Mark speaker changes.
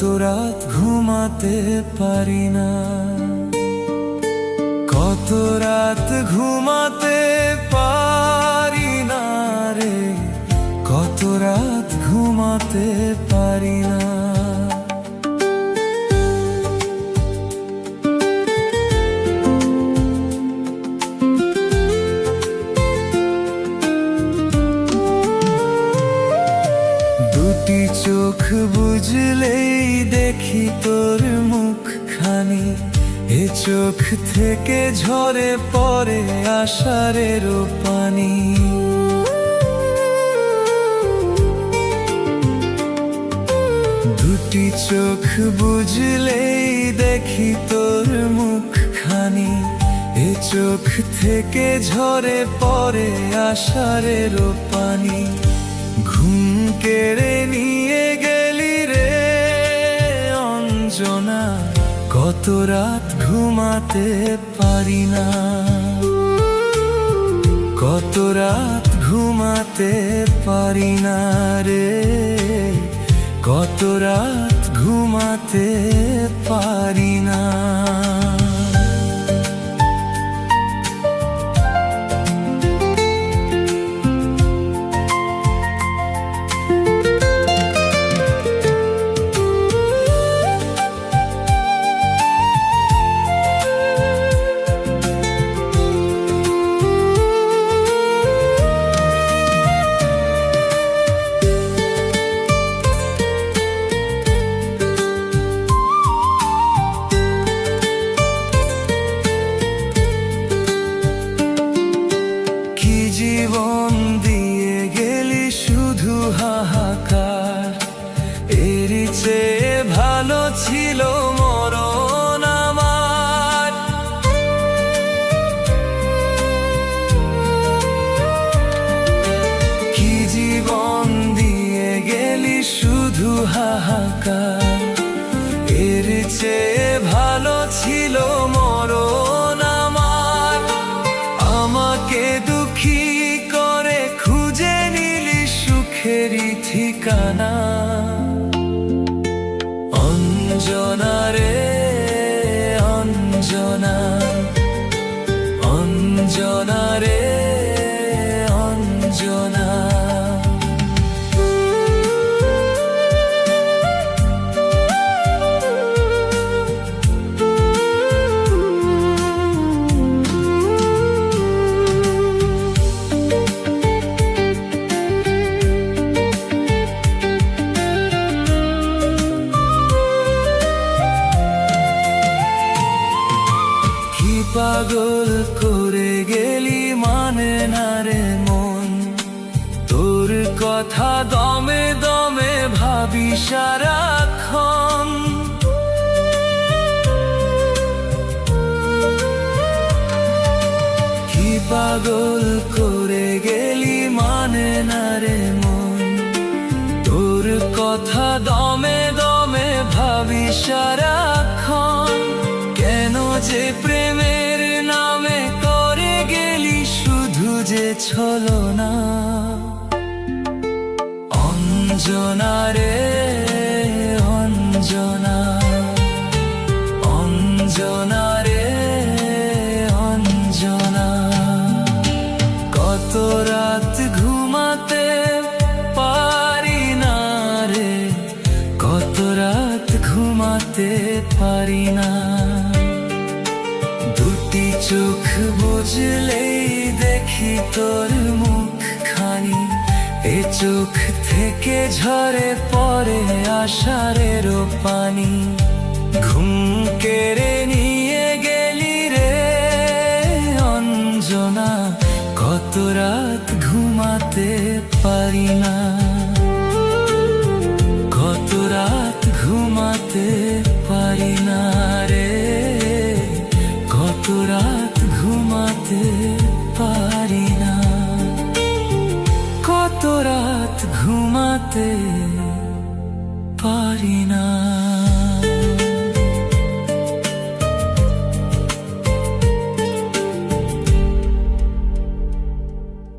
Speaker 1: কত রাত ঘুমাতে পারি না, কত রাত ঘুমাতে পারি না রে, কত রাত ঘুমাতে পারি না। দুটি চোখ বুঝলেই দেখি তোর মুখখানি, এ চোখ থেকে ঝরে পড়ে আষাঢ়ের পানি। দুটি চোখ বুঝলেই দেখি তোর মুখখানি, এ চোখ থেকে ঝরে পড়ে আষাঢ়ের পানি। ঘুম কেড়ে নিয়ে গেলি রে অঞ্জনা, কত রাত ঘুমাতে পারি না, কত রাত ঘুমাতে পারি না রে, কত রাত ঘুমাতে পারি না। জীবন দিয়ে গেলি শুধু হাহাকার, এর চেয়ে ভালো ছিল মরণ আমার। কি জীবন দিয়ে গেলি শুধু হাহাকার, এর চেয়ে ভালো ছিল মরণ আমার। আমাকে দুঃখী করে খুঁজে নিলি সুখেরই ঠিকানা, অঞ্জনা রে অঞ্জনা, অঞ্জনা রে অঞ্জনা। পাগল করে গেলি মানে না রে মন, তোর কথা দমে দমে ভাবি সারাক্ষণ। কি পাগল করে গেলি মানে না রে মন, তোর কথা দমে দমে ভাবি সারাক্ষণ। কেন যে প্রেমের নামে করে গেলি শুধু যে ছলনা, অঞ্জনা রে অঞ্জনা, অঞ্জনা রে অঞ্জনা। কত রাত ঘুমাতে পারি না রে, কত রাত ঘুমাতে পারি না। দুটি চোখ বুঝলেই দেখি তোর মুখখানি, এ চোখ থেকে ঝরে পড়ে আষাঢ়ের পানি। ঘুম কেড়ে নিয়ে গেলি রে অঞ্জনা, কত রাত ঘুমাতে পারি না, কত রাত ঘুমাতে পারি না রে, কত রাত ঘুমাতে পারি না, কত রাত ঘুমাতে পারি না।